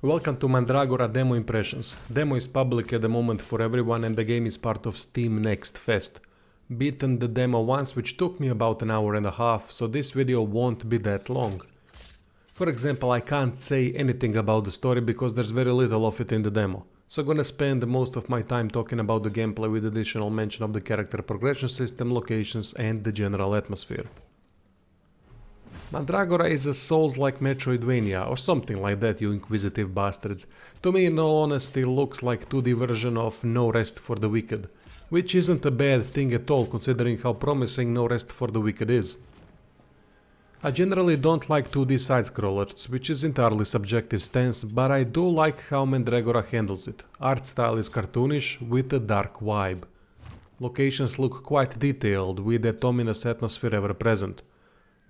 Welcome to Mandragora Demo Impressions. Demo is public at the moment for everyone and the game is part of Steam Next Fest. Beaten the demo once, which took me about an hour and a half, so this video won't be that long. For example, I can't say anything about the story because there's very little of it in the demo. So gonna spend most of my time talking about the gameplay with additional mention of the character progression system, locations and the general atmosphere. Mandragora is a Souls-like Metroidvania, or something like that, you inquisitive bastards. To me, in all honesty, looks like 2D version of No Rest for the Wicked, which isn't a bad thing at all considering how promising No Rest for the Wicked is. I generally don't like 2D side-scrollers, which is entirely subjective stance, but I do like how Mandragora handles it. Art style is cartoonish, with a dark vibe. Locations look quite detailed, with that ominous atmosphere ever present.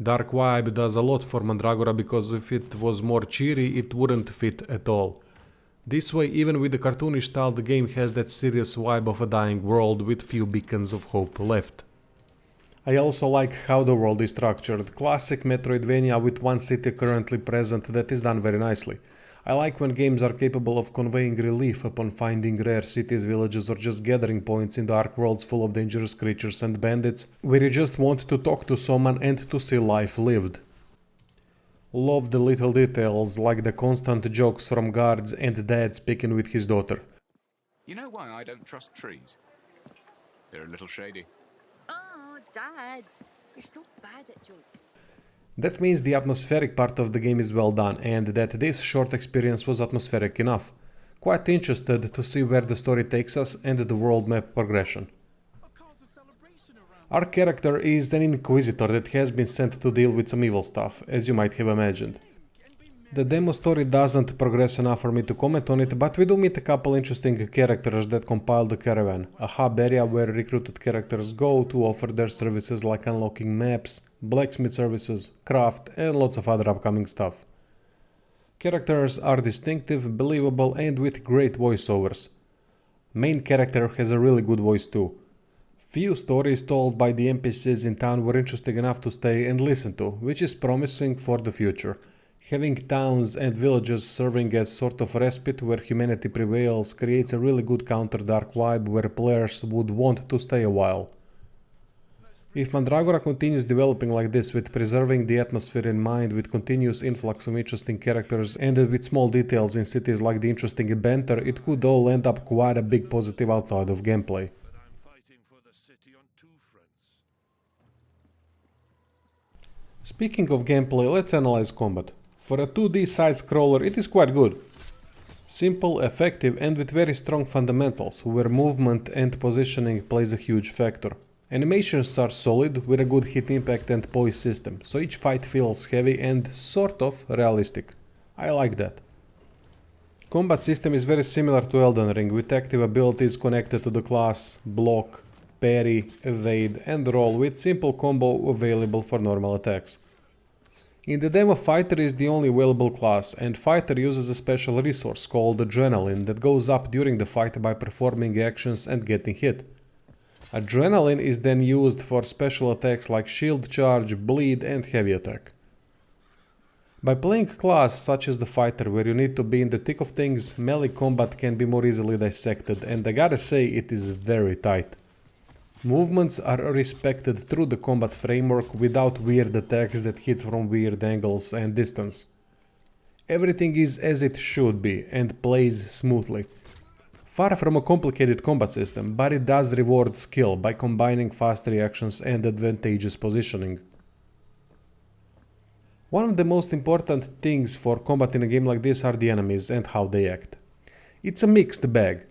Dark vibe does a lot for Mandragora because if it was more cheery, it wouldn't fit at all. This way, even with the cartoonish style, the game has that serious vibe of a dying world with few beacons of hope left. I also like how the world is structured, classic Metroidvania with one city currently present that is done very nicely. I like when games are capable of conveying relief upon finding rare cities, villages or just gathering points in dark worlds full of dangerous creatures and bandits, where you just want to talk to someone and to see life lived. Love the little details like the constant jokes from guards and dad speaking with his daughter. You know why I don't trust trees? They're a little shady. Oh, Dad, you're so bad at jokes. That means the atmospheric part of the game is well done and that this short experience was atmospheric enough. Quite interested to see where the story takes us and the world map progression. Our character is an inquisitor that has been sent to deal with some evil stuff, as you might have imagined. The demo story doesn't progress enough for me to comment on it, but we do meet a couple interesting characters that compile the caravan, a hub area where recruited characters go to offer their services like unlocking maps, blacksmith services, craft and lots of other upcoming stuff. Characters are distinctive, believable and with great voiceovers. Main character has a really good voice too. Few stories told by the NPCs in town were interesting enough to stay and listen to, which is promising for the future. Having towns and villages serving as sort of respite where humanity prevails creates a really good counter-dark vibe where players would want to stay a while. If Mandragora continues developing like this with preserving the atmosphere in mind with continuous influx of interesting characters and with small details in cities like the interesting banter, it could all end up quite a big positive outside of gameplay. Speaking of gameplay, let's analyze combat. For a 2D side-scroller it is quite good. Simple, effective and with very strong fundamentals, where movement and positioning plays a huge factor. Animations are solid with a good hit impact and poise system, so each fight feels heavy and sort of realistic. I like that. Combat system is very similar to Elden Ring, with active abilities connected to the class, block, parry, evade and roll, with simple combo available for normal attacks. In the demo, Fighter is the only available class, and Fighter uses a special resource called Adrenaline that goes up during the fight by performing actions and getting hit. Adrenaline is then used for special attacks like Shield Charge, Bleed and Heavy Attack. By playing class such as the Fighter, where you need to be in the thick of things, melee combat can be more easily dissected, and I gotta say it is very tight. Movements are respected through the combat framework without weird attacks that hit from weird angles and distance. Everything is as it should be and plays smoothly. Far from a complicated combat system, but it does reward skill by combining fast reactions and advantageous positioning. One of the most important things for combat in a game like this are the enemies and how they act. It's a mixed bag.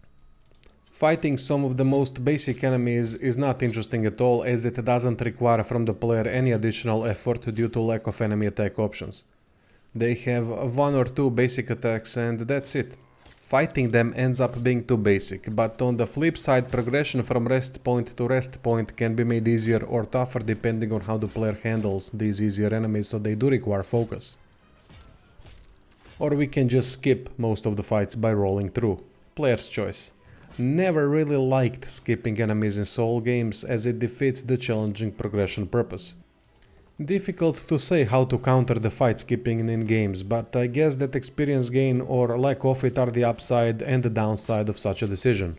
Fighting some of the most basic enemies is not interesting at all, as it doesn't require from the player any additional effort due to lack of enemy attack options. They have one or two basic attacks and that's it. Fighting them ends up being too basic, but on the flip side, progression from rest point to rest point can be made easier or tougher depending on how the player handles these easier enemies, so they do require focus. Or we can just skip most of the fights by rolling through. Player's choice. Never really liked skipping enemies in Soul games as it defeats the challenging progression purpose. Difficult to say how to counter the fight skipping in games, but I guess that experience gain or lack of it are the upside and the downside of such a decision.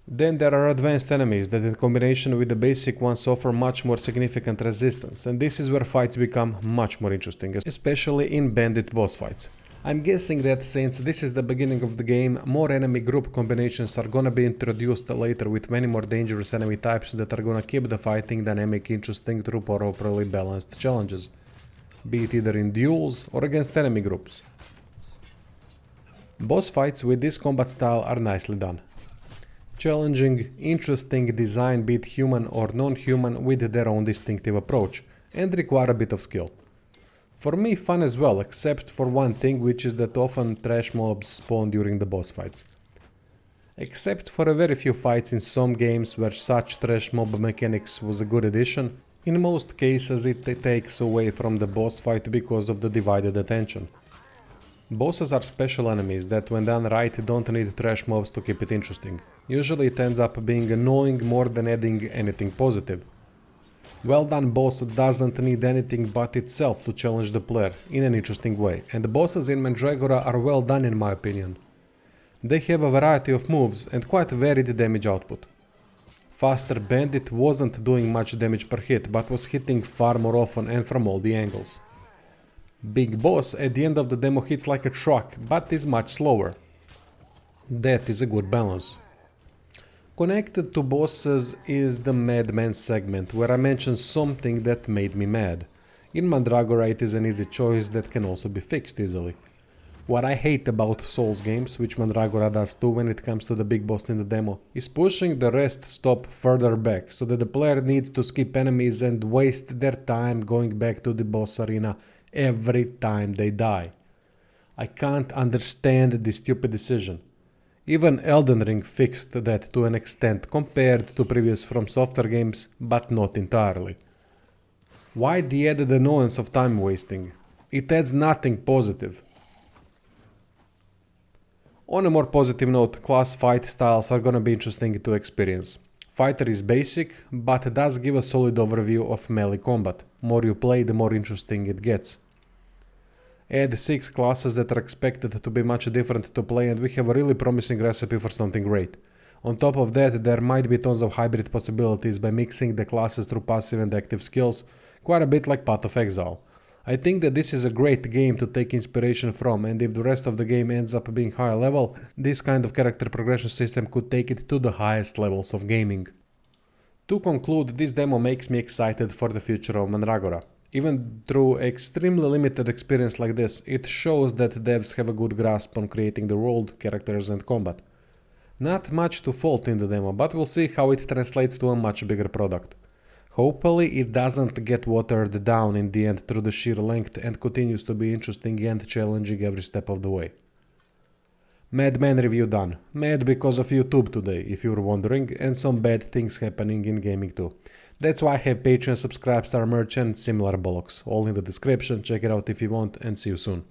Then there are advanced enemies that in combination with the basic ones offer much more significant resistance, and this is where fights become much more interesting, especially in bandit boss fights. I'm guessing that since this is the beginning of the game, more enemy group combinations are gonna be introduced later with many more dangerous enemy types that are gonna keep the fighting dynamic interesting through properly balanced challenges, be it either in duels or against enemy groups. Boss fights with this combat style are nicely done. Challenging, interesting design, be it human or non-human, with their own distinctive approach, and require a bit of skill. For me, fun as well, except for one thing, which is that often trash mobs spawn during the boss fights. Except for a very few fights in some games where such trash mob mechanics was a good addition, in most cases it takes away from the boss fight because of the divided attention. Bosses are special enemies that when done right don't need trash mobs to keep it interesting. Usually it ends up being annoying more than adding anything positive. Well done boss doesn't need anything but itself to challenge the player in an interesting way, and the bosses in Mandragora are well done in my opinion. They have a variety of moves and quite varied damage output. Faster Bandit wasn't doing much damage per hit, but was hitting far more often and from all the angles. Big Boss at the end of the demo hits like a truck, but is much slower. That is a good balance. Connected to bosses is the Mad Man segment, where I mentioned something that made me mad. In Mandragora it is an easy choice that can also be fixed easily. What I hate about Souls games, which Mandragora does too when it comes to the big boss in the demo, is pushing the rest stop further back, so that the player needs to skip enemies and waste their time going back to the boss arena every time they die. I can't understand this stupid decision. Even Elden Ring fixed that to an extent compared to previous From Software games, but not entirely. Why the added annoyance of time wasting? It adds nothing positive. On a more positive note, class fight styles are gonna be interesting to experience. Fighter is basic, but does give a solid overview of melee combat. More you play, the more interesting it gets. Add 6 classes that are expected to be much different to play, and we have a really promising recipe for something great. On top of that, there might be tons of hybrid possibilities by mixing the classes through passive and active skills, quite a bit like Path of Exile. I think that this is a great game to take inspiration from, and if the rest of the game ends up being high level, this kind of character progression system could take it to the highest levels of gaming. To conclude, this demo makes me excited for the future of Mandragora. Even through extremely limited experience like this, it shows that devs have a good grasp on creating the world, characters and combat. Not much to fault in the demo, but we'll see how it translates to a much bigger product. Hopefully it doesn't get watered down in the end through the sheer length and continues to be interesting and challenging every step of the way. Mad Man review done. Mad because of YouTube today, if you were wondering, and some bad things happening in gaming too. That's why I have Patreon, subscribe, star merch and similar bollocks. All in the description, check it out if you want, and see you soon.